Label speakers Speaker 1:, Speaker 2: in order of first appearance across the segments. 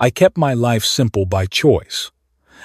Speaker 1: I kept my life simple by choice.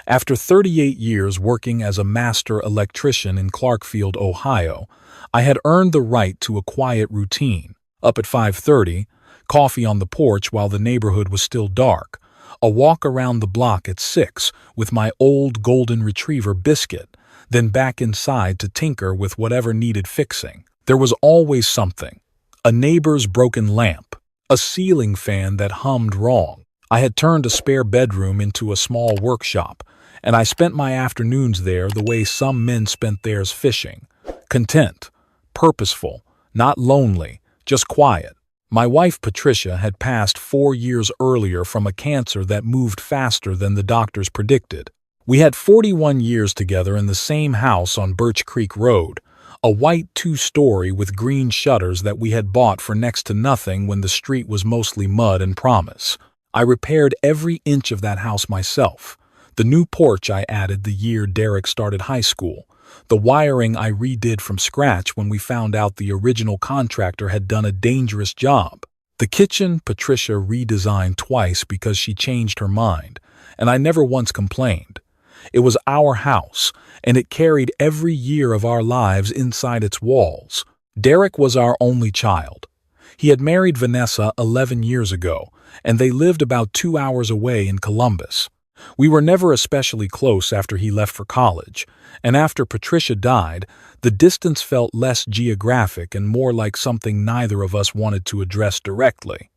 Speaker 1: After 38 years working as a master electrician in Clarkfield, Ohio, I had earned the right to a quiet routine. Up at 5:30, coffee on the porch while the neighborhood was still dark, a walk around the block at 6 with my old golden retriever Biscuit, then back inside to tinker with whatever needed fixing. There was always something. A neighbor's broken lamp, a ceiling fan that hummed wrong. I had turned a spare bedroom into a small workshop, and I spent my afternoons there the way some men spent theirs fishing. Content, purposeful, not lonely, just quiet. My wife Patricia had passed 4 years earlier from a cancer that moved faster than the doctors predicted. We had 41 years together in the same house on Birch Creek Road, a white 2-story with green shutters that we had bought for next to nothing when the street was mostly mud and promise. I repaired every inch of that house myself. The new porch I added the year Derek started high school. The wiring I redid from scratch when we found out the original contractor had done a dangerous job. The kitchen Patricia redesigned twice because she changed her mind, and I never once complained. It was our house, and it carried every year of our lives inside its walls. Derek was our only child. He had married Vanessa 11 years ago, and they lived about 2 hours away in Columbus. We were never especially close after he left for college, and after Patricia died, the distance felt less geographic and more like something neither of us wanted to address directly.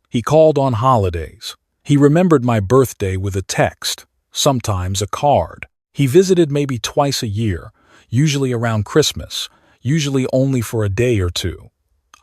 Speaker 1: He called on holidays. He remembered my birthday with a text, sometimes a card. He visited maybe twice a year, usually around Christmas, usually only for a day or two.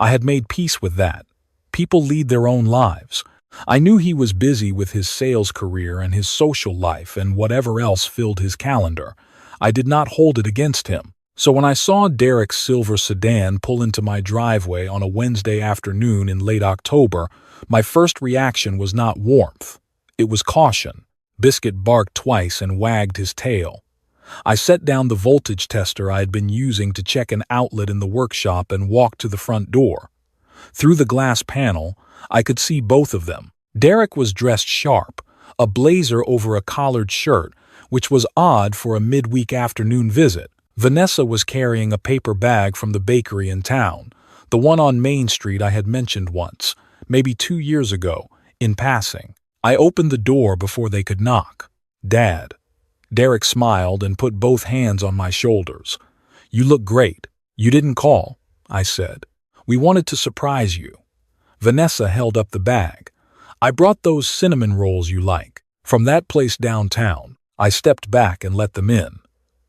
Speaker 1: I had made peace with that. People lead their own lives. I knew he was busy with his sales career and his social life and whatever else filled his calendar. I did not hold it against him. So when I saw Derek's silver sedan pull into my driveway on a Wednesday afternoon in late October, my first reaction was not warmth. It was caution. Biscuit barked twice and wagged his tail. I set down the voltage tester I had been using to check an outlet in the workshop and walked to the front door. Through the glass panel, I could see both of them. Derek was dressed sharp, a blazer over a collared shirt, which was odd for a midweek afternoon visit. Vanessa was carrying a paper bag from the bakery in town, the one on Main Street I had mentioned once, maybe 2 years ago, in passing. I opened the door before they could knock. "Dad." Derek smiled and put both hands on my shoulders. "You look great. You didn't call," I said. "We wanted to surprise you." Vanessa held up the bag. "I brought those cinnamon rolls you like, from that place downtown." I stepped back and let them in.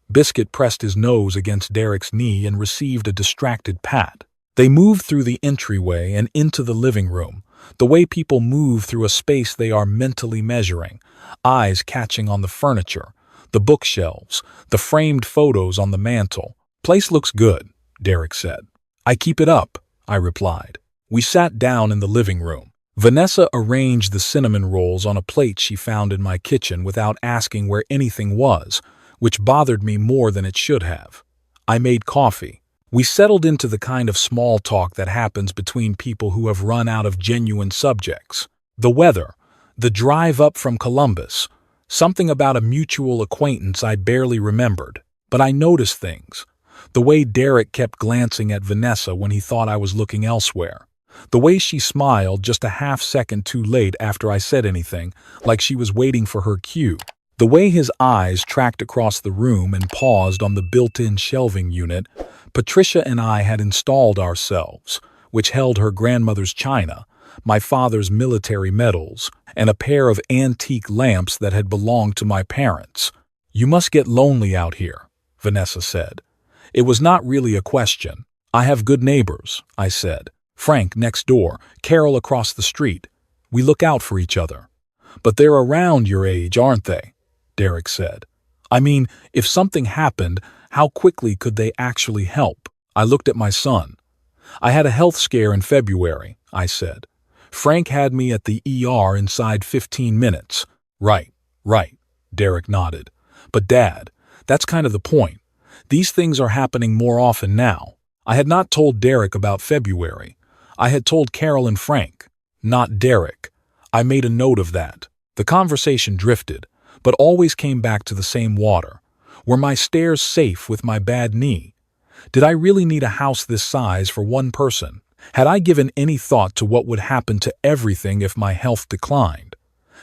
Speaker 1: Biscuit pressed his nose against Derek's knee and received a distracted pat. They moved through the entryway and into the living room, the way people move through a space they are mentally measuring, eyes catching on the furniture, the bookshelves, the framed photos on the mantel. "Place looks good," Derek said. "I keep it up," I replied. We sat down in the living room. Vanessa arranged the cinnamon rolls on a plate she found in my kitchen without asking where anything was, which bothered me more than it should have. I made coffee. We settled into the kind of small talk that happens between people who have run out of genuine subjects. The weather, the drive up from Columbus, something about a mutual acquaintance I barely remembered. But I noticed things. The way Derek kept glancing at Vanessa when he thought I was looking elsewhere. The way she smiled just a half-second too late after I said anything, like she was waiting for her cue. The way his eyes tracked across the room and paused on the built-in shelving unit Patricia and I had installed ourselves, which held her grandmother's china, my father's military medals, and a pair of antique lamps that had belonged to my parents. "You must get lonely out here," Vanessa said. It was not really a question. "I have good neighbors," I said. "Frank next door, Carol across the street. We look out for each other." "But they're around your age, aren't they?" Derek said. "I mean, if something happened, how quickly could they actually help?" I looked at my son. "I had a health scare in February," I said. "Frank had me at the ER inside 15 minutes. Right, Derek nodded. "But Dad, that's kind of the point. These things are happening more often now." I had not told Derek about February. I had told Carol and Frank, not Derek. I made a note of that. The conversation drifted, but always came back to the same water. Were my stairs safe with my bad knee? Did I really need a house this size for one person? Had I given any thought to what would happen to everything if my health declined?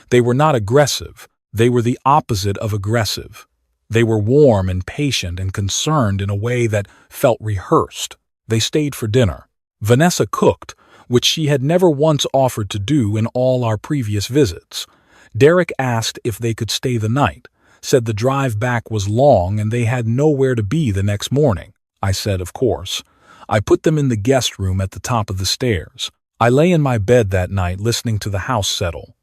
Speaker 1: They were not aggressive. They were the opposite of aggressive. They were warm and patient and concerned in a way that felt rehearsed. They stayed for dinner. Vanessa cooked, which she had never once offered to do in all our previous visits. Derek asked if they could stay the night, said the drive back was long and they had nowhere to be the next morning. I said, of course. I put them in the guest room at the top of the stairs. I lay in my bed that night listening to the house settle.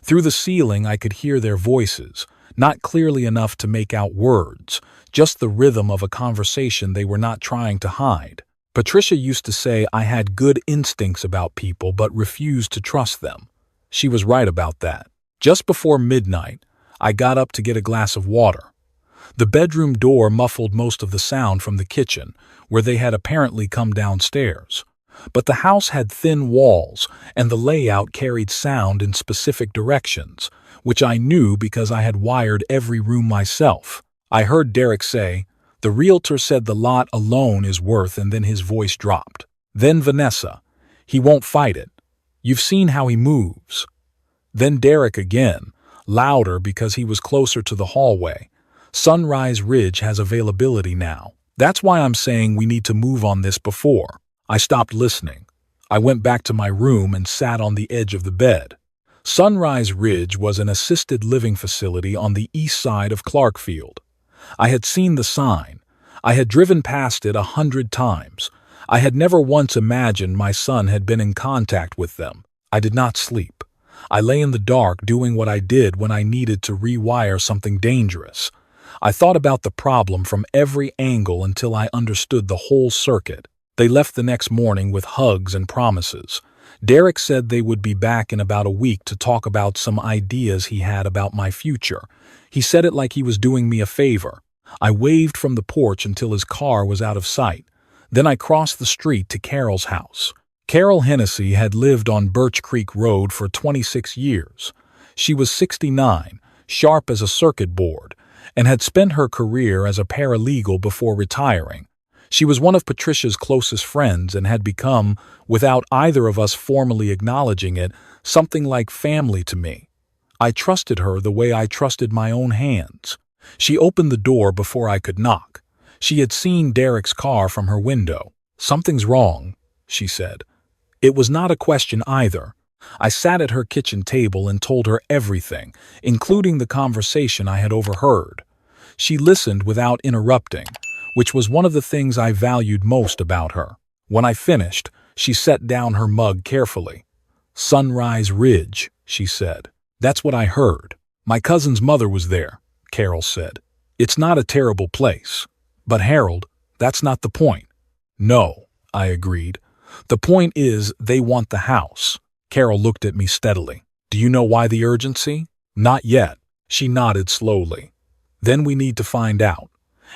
Speaker 1: Through the ceiling I could hear their voices, not clearly enough to make out words, just the rhythm of a conversation they were not trying to hide. Patricia used to say I had good instincts about people but refused to trust them. She was right about that. Just before midnight, I got up to get a glass of water. The bedroom door muffled most of the sound from the kitchen, where they had apparently come downstairs. But the house had thin walls, and the layout carried sound in specific directions, which I knew because I had wired every room myself. I heard Derek say, "The realtor said the lot alone is worth," and then his voice dropped. Then Vanessa, "He won't fight it. You've seen how he moves." Then Derek again, louder because he was closer to the hallway. "Sunrise Ridge has availability now. That's why I'm saying we need to move on this before." I stopped listening. I went back to my room and sat on the edge of the bed. Sunrise Ridge was an assisted living facility on the east side of Clarkfield. I had seen the sign. I had driven past it 100 times. I had never once imagined my son had been in contact with them. I did not sleep. I lay in the dark doing what I did when I needed to rewire something dangerous. I thought about the problem from every angle until I understood the whole circuit. They left the next morning with hugs and promises. Derek said they would be back in about a week to talk about some ideas he had about my future. He said it like he was doing me a favor. I waved from the porch until his car was out of sight. Then I crossed the street to Carol's house. Carol Hennessy had lived on Birch Creek Road for 26 years. She was 69, sharp as a circuit board, and had spent her career as a paralegal before retiring. She was one of Patricia's closest friends and had become, without either of us formally acknowledging it, something like family to me. I trusted her the way I trusted my own hands. She opened the door before I could knock. She had seen Derek's car from her window. "Something's wrong," she said. It was not a question either. I sat at her kitchen table and told her everything, including the conversation I had overheard. She listened without interrupting, which was one of the things I valued most about her. When I finished, she set down her mug carefully. "Sunrise Ridge," she said. "That's what I heard. My cousin's mother was there," Carol said. "It's not a terrible place." "But Harold, that's not the point." "No," I agreed. "The point is they want the house." Carol looked at me steadily. "Do you know why the urgency?" "Not yet." She nodded slowly. "Then we need to find out.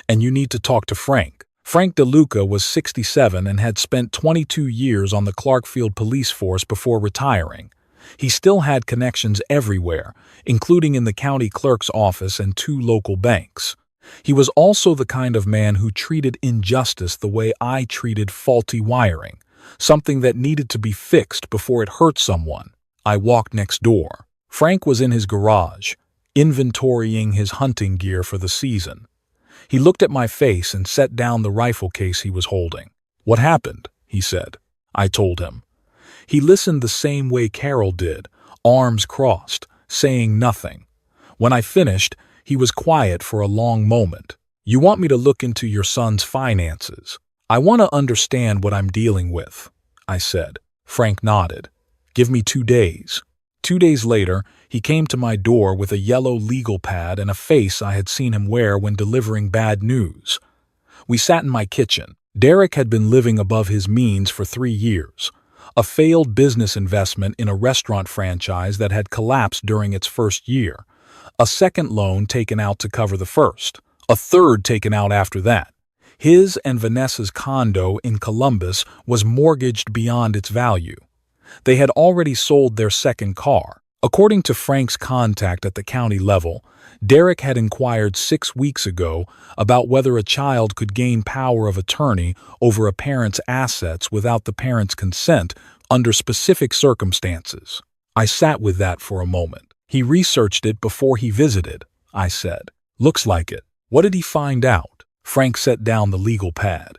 Speaker 1: And you need to talk to Frank." Frank DeLuca was 67 and had spent 22 years on the Clarkfield police force before retiring. He still had connections everywhere, including in the county clerk's office and 2 local banks. He was also the kind of man who treated injustice the way I treated faulty wiring, something that needed to be fixed before it hurt someone. I walked next door. Frank was in his garage, inventorying his hunting gear for the season. He looked at my face and set down the rifle case he was holding. "What happened?" he said. I told him. He listened the same way Carol did, arms crossed, saying nothing. When I finished, he was quiet for a long moment. "You want me to look into your son's finances? I want to understand what I'm dealing with," I said. Frank nodded. "Give me 2 days." 2 days later, he came to my door with a yellow legal pad and a face I had seen him wear when delivering bad news. We sat in my kitchen. Derek had been living above his means for 3 years. A failed business investment in a restaurant franchise that had collapsed during its first year. A second loan taken out to cover the first. A third taken out after that. His and Vanessa's condo in Columbus was mortgaged beyond its value. They had already sold their second car, According to Frank's contact at the county level, Derek had inquired 6 weeks ago about whether a child could gain power of attorney over a parent's assets without the parent's consent under specific circumstances. I sat with that for a moment. He researched it before he visited, I said. Looks like it. What did he find out? Frank set down the legal pad.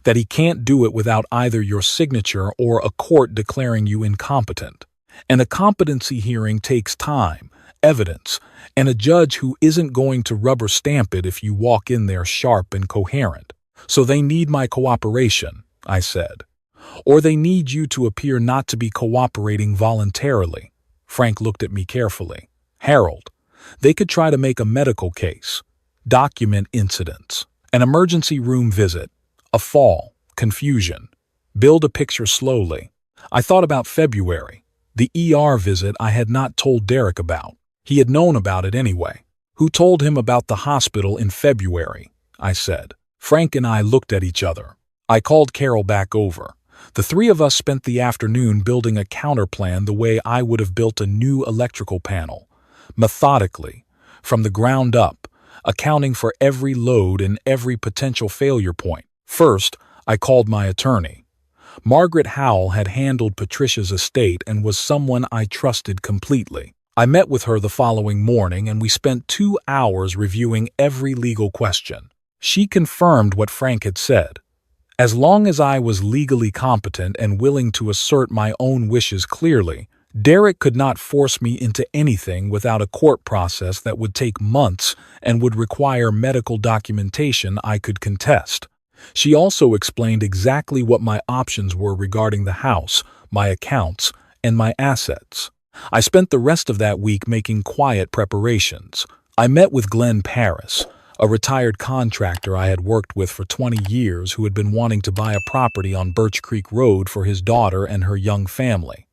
Speaker 1: That he can't do it without either your signature or a court declaring you incompetent. And a competency hearing takes time, evidence, and a judge who isn't going to rubber stamp it if you walk in there sharp and coherent. So they need my cooperation, I said. Or they need you to appear not to be cooperating voluntarily. Frank looked at me carefully. Harold, they could try to make a medical case, document incidents, an emergency room visit, a fall, confusion, build a picture slowly. I thought about February. The ER visit I had not told Derek about. He had known about it anyway. Who told him about the hospital in February? I said. Frank and I looked at each other. I called Carol back over. The three of us spent the afternoon building a counterplan the way I would have built a new electrical panel. Methodically, from the ground up, accounting for every load and every potential failure point. First, I called my attorney. Margaret Howell had handled Patricia's estate and was someone I trusted completely. I met with her the following morning and we spent 2 hours reviewing every legal question. She confirmed what Frank had said. As long as I was legally competent and willing to assert my own wishes clearly, Derek could not force me into anything without a court process that would take months and would require medical documentation I could contest. She also explained exactly what my options were regarding the house, my accounts, and my assets. I spent the rest of that week making quiet preparations. I met with Glenn Paris, a retired contractor I had worked with for 20 years who had been wanting to buy a property on Birch Creek Road for his daughter and her young family.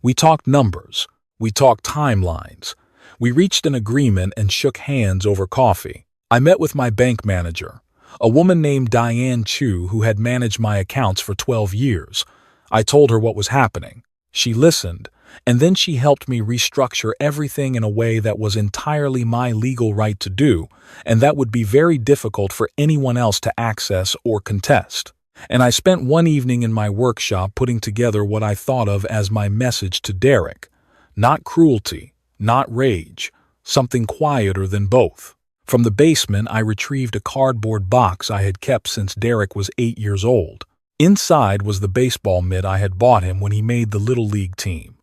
Speaker 1: We talked numbers. We talked timelines. We reached an agreement and shook hands over coffee. I met with my bank manager, a woman named Diane Chu who had managed my accounts for 12 years. I told her what was happening. She listened, and then she helped me restructure everything in a way that was entirely my legal right to do, and that would be very difficult for anyone else to access or contest. And I spent one evening in my workshop putting together what I thought of as my message to Derek. Not cruelty, not rage, something quieter than both. From the basement, I retrieved a cardboard box I had kept since Derek was 8 years old. Inside was the baseball mitt I had bought him when he made the Little League team.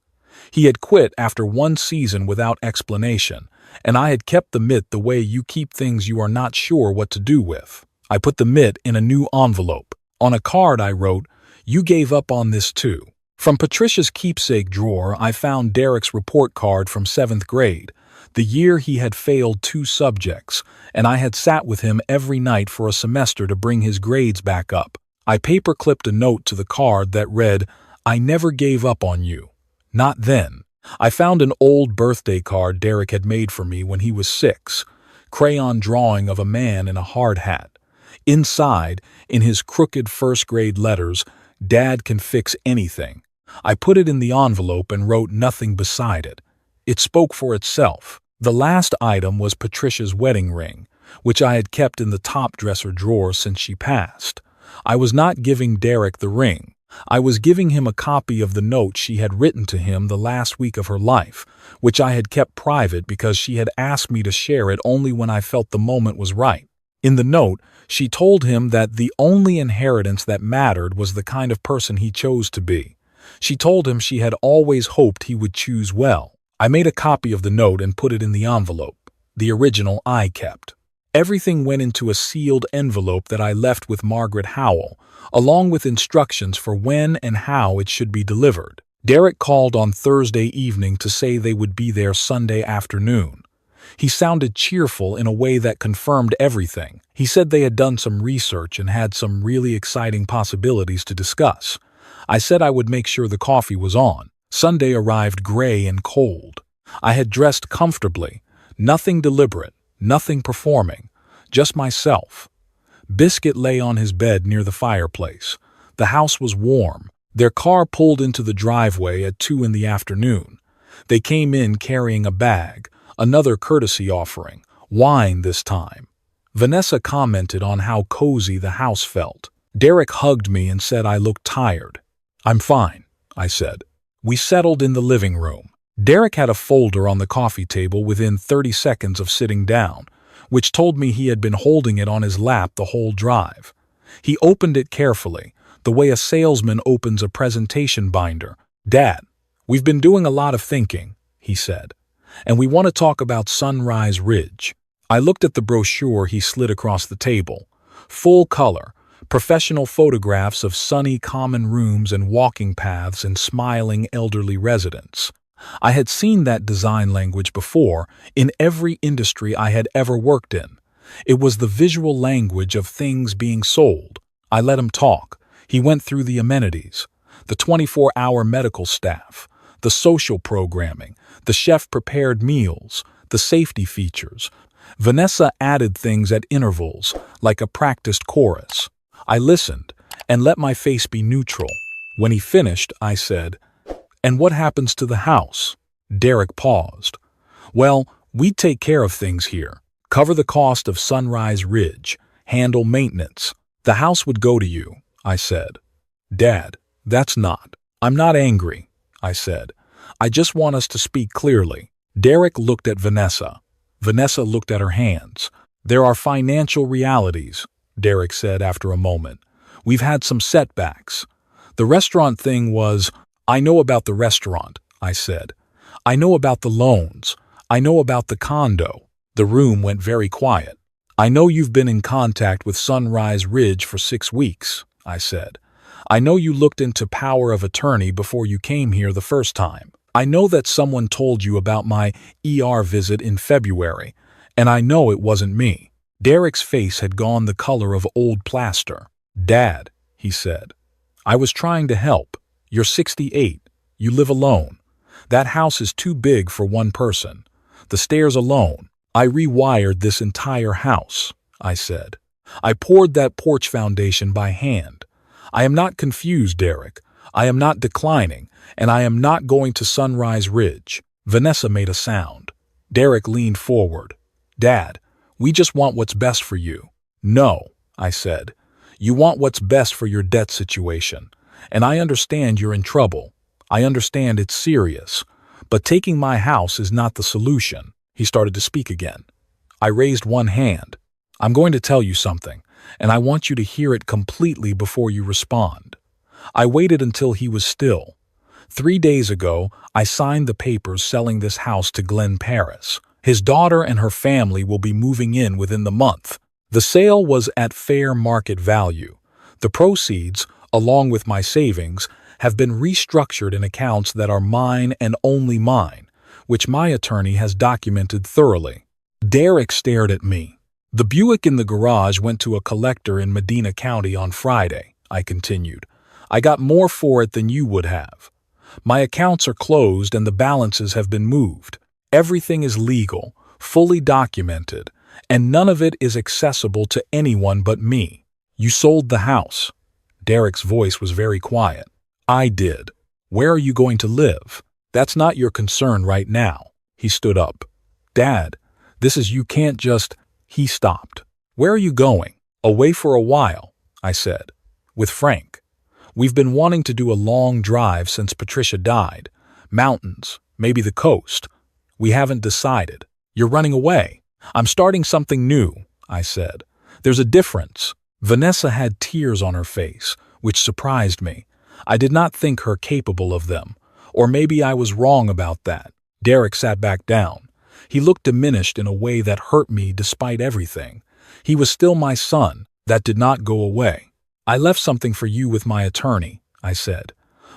Speaker 1: He had quit after 1 season without explanation, and I had kept the mitt the way you keep things you are not sure what to do with. I put the mitt in a new envelope. On a card I wrote, "You gave up on this too." From Patricia's keepsake drawer, I found Derek's report card from 7th grade. The year he had failed 2 subjects, and I had sat with him every night for a semester to bring his grades back up. I paper-clipped a note to the card that read, "I never gave up on you. Not then." I found an old birthday card Derek had made for me when he was 6, crayon drawing of a man in a hard hat. Inside, in his crooked first-grade letters, "Dad can fix anything." I put it in the envelope and wrote nothing beside it. It spoke for itself. The last item was Patricia's wedding ring, which I had kept in the top dresser drawer since she passed. I was not giving Derek the ring. I was giving him a copy of the note she had written to him the last week of her life, which I had kept private because she had asked me to share it only when I felt the moment was right. In the note, she told him that the only inheritance that mattered was the kind of person he chose to be. She told him she had always hoped he would choose well. I made a copy of the note and put it in the envelope. The original I kept. Everything went into a sealed envelope that I left with Margaret Howell, along with instructions for when and how it should be delivered. Derek called on Thursday evening to say they would be there Sunday afternoon. He sounded cheerful in a way that confirmed everything. He said they had done some research and had some really exciting possibilities to discuss. I said I would make sure the coffee was on. Sunday arrived gray and cold. I had dressed comfortably, nothing deliberate, nothing performing, just myself. Biscuit lay on his bed near the fireplace. The house was warm. Their car pulled into the driveway at 2 in the afternoon. They came in carrying a bag, another courtesy offering, wine this time. Vanessa commented on how cozy the house felt. Derek hugged me and said I looked tired. "I'm fine," I said. We settled in the living room. Derek had a folder on the coffee table within 30 seconds of sitting down, which told me he had been holding it on his lap the whole drive. He opened it carefully, the way a salesman opens a presentation binder. "Dad, we've been doing a lot of thinking," he said, "and we want to talk about Sunrise Ridge." I looked at the brochure he slid across the table. Full color, professional photographs of sunny common rooms and walking paths and smiling elderly residents. I had seen that design language before in every industry I had ever worked in. It was the visual language of things being sold. I let him talk. He went through the amenities, the 24-hour medical staff, the social programming, the chef-prepared meals, the safety features. Vanessa added things at intervals, like a practiced chorus. I listened and let my face be neutral. When he finished, I said, "And what happens to the house?" Derek paused. "Well, we take care of things here. Cover the cost of Sunrise Ridge. Handle maintenance. The house would go to you," I said. "Dad, that's not. I'm not angry," I said. "I just want us to speak clearly." Derek looked at Vanessa. Vanessa looked at her hands. "There are financial realities," Derek said after a moment. "We've had some setbacks. The restaurant thing was—" "I know about the restaurant," I said. "I know about the loans. I know about the condo." The room went very quiet. "I know you've been in contact with Sunrise Ridge for 6 weeks," I said. "I know you looked into power of attorney before you came here the first time. I know that someone told you about my ER visit in February, and I know it wasn't me." Derek's face had gone the color of old plaster. "Dad," he said, "I was trying to help. You're 68. You live alone. That house is too big for one person. The stairs alone. I rewired this entire house," I said. "I poured that porch foundation by hand. I am not confused, Derek. I am not declining, and I am not going to Sunrise Ridge." Vanessa made a sound. Derek leaned forward. "Dad, we just want what's best for you." "No," I said. "You want what's best for your debt situation. And I understand you're in trouble. I understand it's serious. But taking my house is not the solution." He started to speak again. I raised one hand. "I'm going to tell you something, and I want you to hear it completely before you respond." I waited until he was still. 3 days ago, I signed the papers selling this house to Glenn Paris. His daughter and her family will be moving in within the month. The sale was at fair market value. The proceeds, along with my savings, have been restructured in accounts that are mine and only mine, which my attorney has documented thoroughly. Derek stared at me. "The Buick in the garage went to a collector in Medina County on Friday," I continued. "I got more for it than you would have. My accounts are closed and the balances have been moved. Everything is legal, fully documented, and none of it is accessible to anyone but me." "You sold the house." Derek's voice was very quiet. "I did. Where are you going to live?" "That's not your concern right now." He stood up. "Dad, this is you can't just—" He stopped. "Where are you going?" "Away for a while," I said. "With Frank. We've been wanting to do a long drive since Patricia died. Mountains, maybe the coast. We haven't decided." "You're running away." "I'm starting something new," I said. "There's a difference." Vanessa had tears on her face, which surprised me. I did not think her capable of them. Or maybe I was wrong about that. Derek sat back down. He looked diminished in a way that hurt me despite everything. He was still my son. That did not go away. "I left something for you with my attorney," I said.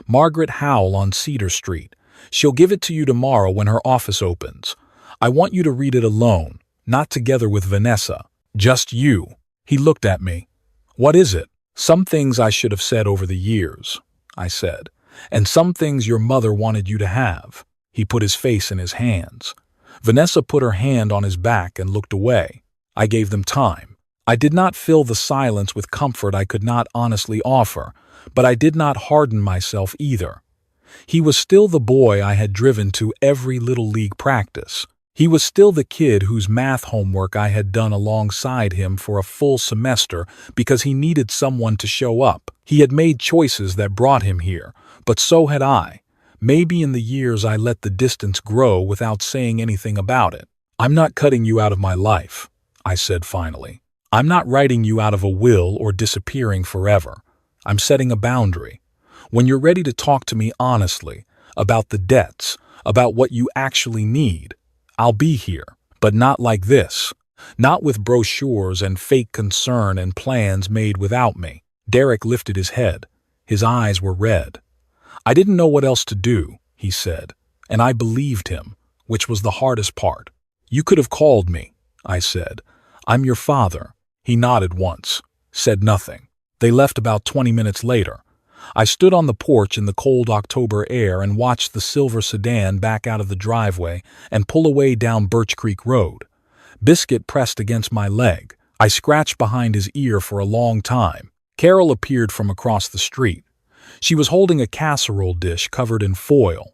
Speaker 1: "Margaret Howell on Cedar Street. She'll give it to you tomorrow when her office opens. I want you to read it alone, not together with Vanessa. Just you." He looked at me. "What is it?" "Some things I should have said over the years," I said. "And some things your mother wanted you to have." He put his face in his hands. Vanessa put her hand on his back and looked away. I gave them time. I did not fill the silence with comfort I could not honestly offer, but I did not harden myself either. He was still the boy I had driven to every Little League practice. He was still the kid whose math homework I had done alongside him for a full semester because he needed someone to show up. He had made choices that brought him here, but so had I. Maybe in the years I let the distance grow without saying anything about it. "I'm not cutting you out of my life," I said finally. "I'm not writing you out of a will or disappearing forever. I'm setting a boundary. When you're ready to talk to me honestly, about the debts, about what you actually need, I'll be here, but not like this. Not with brochures and fake concern and plans made without me." Derek lifted his head. His eyes were red. "I didn't know what else to do," he said, and I believed him, which was the hardest part. "You could have called me," I said. "I'm your father." He nodded once, said nothing. They left about 20 minutes later. I stood on the porch in the cold October air and watched the silver sedan back out of the driveway and pull away down Birch Creek Road. Biscuit pressed against my leg. I scratched behind his ear for a long time. Carol appeared from across the street. She was holding a casserole dish covered in foil.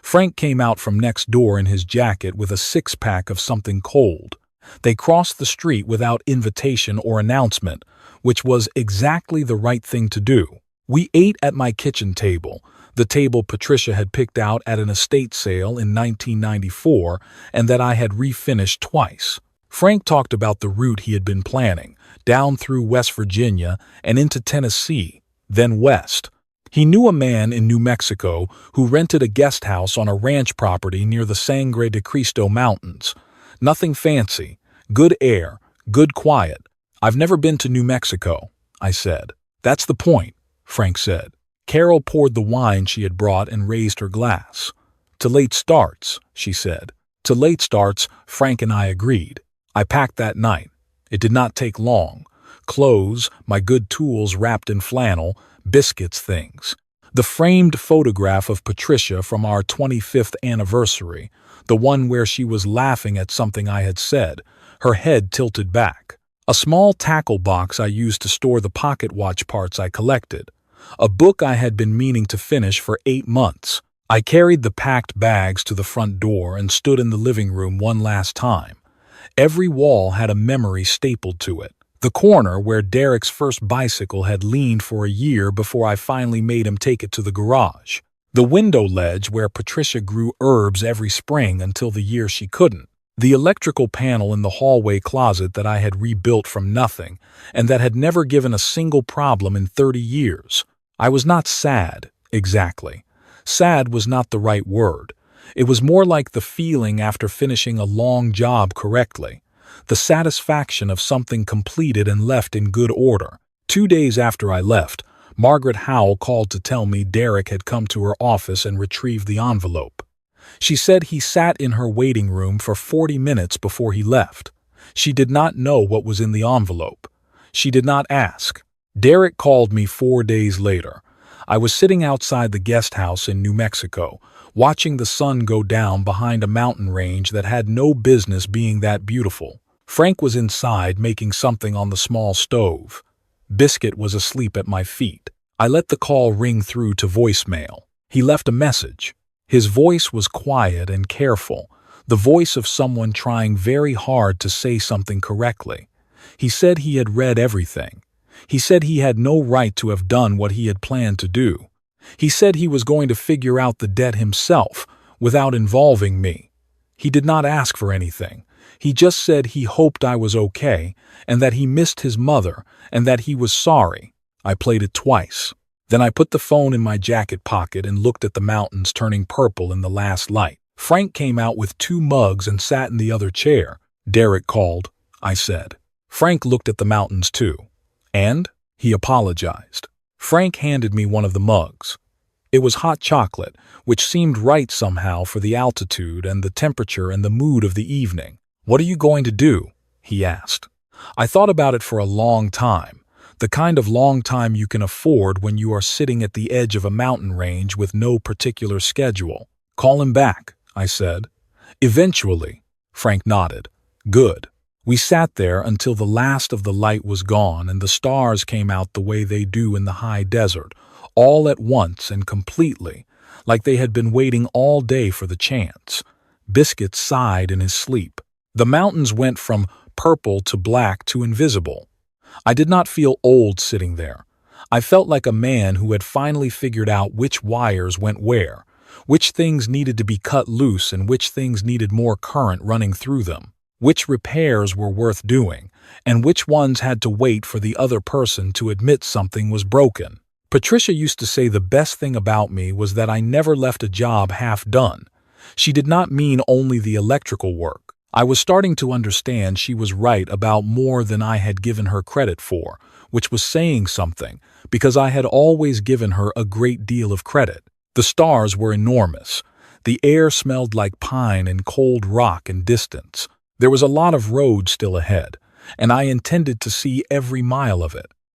Speaker 1: Frank came out from next door in his jacket with a six-pack of something cold. They crossed the street without invitation or announcement, which was exactly the right thing to do. We ate at my kitchen table, the table Patricia had picked out at an estate sale in 1994 and that I had refinished twice. Frank talked about the route he had been planning, down through West Virginia and into Tennessee, then west. He knew a man in New Mexico who rented a guest house on a ranch property near the Sangre de Cristo Mountains. Nothing fancy, good air, good quiet. "I've never been to New Mexico," I said. "That's the point," Frank said. Carol poured the wine she had brought and raised her glass. "To late starts," she said. "To late starts," Frank and I agreed. I packed that night. It did not take long. Clothes, my good tools wrapped in flannel, biscuits, things. The framed photograph of Patricia from our 25th anniversary, the one where she was laughing at something I had said, her head tilted back. A small tackle box I used to store the pocket watch parts I collected. A book I had been meaning to finish for 8 months. I carried the packed bags to the front door and stood in the living room one last time. Every wall had a memory stapled to it. The corner where Derek's first bicycle had leaned for a year before I finally made him take it to the garage. The window ledge where Patricia grew herbs every spring until the year she couldn't. The electrical panel in the hallway closet that I had rebuilt from nothing and that had never given a single problem in 30 years. I was not sad, exactly. Sad was not the right word. It was more like the feeling after finishing a long job correctly. The satisfaction of something completed and left in good order. 2 days after I left, Margaret Howell called to tell me Derek had come to her office and retrieved the envelope. She said he sat in her waiting room for 40 minutes before he left. She did not know what was in the envelope. She did not ask. Derek called me 4 days later. I was sitting outside the guest house in New Mexico, watching the sun go down behind a mountain range that had no business being that beautiful. Frank was inside making something on the small stove. Biscuit was asleep at my feet. I let the call ring through to voicemail. He left a message. His voice was quiet and careful, the voice of someone trying very hard to say something correctly. He said he had read everything. He said he had no right to have done what he had planned to do. He said he was going to figure out the debt himself, without involving me. He did not ask for anything. He just said he hoped I was okay, and that he missed his mother, and that he was sorry. I played it twice. Then I put the phone in my jacket pocket and looked at the mountains turning purple in the last light. Frank came out with 2 mugs and sat in the other chair. "Derek called," I said. Frank looked at the mountains too. "And?" He apologized. Frank handed me one of the mugs. It was hot chocolate, which seemed right somehow for the altitude and the temperature and the mood of the evening. "What are you going to do?" he asked. I thought about it for a long time, the kind of long time you can afford when you are sitting at the edge of a mountain range with no particular schedule. "Call him back," I said. "Eventually," Frank nodded. "Good." We sat there until the last of the light was gone and the stars came out the way they do in the high desert, all at once and completely, like they had been waiting all day for the chance. Biscuit sighed in his sleep. The mountains went from purple to black to invisible. I did not feel old sitting there. I felt like a man who had finally figured out which wires went where, which things needed to be cut loose and which things needed more current running through them, which repairs were worth doing, and which ones had to wait for the other person to admit something was broken. Patricia used to say the best thing about me was that I never left a job half done. She did not mean only the electrical work. I was starting to understand she was right about more than I had given her credit for, which was saying something, because I had always given her a great deal of credit. The stars were enormous. The air smelled like pine and cold rock and distance. There was a lot of road still ahead, and I intended to see every mile of it.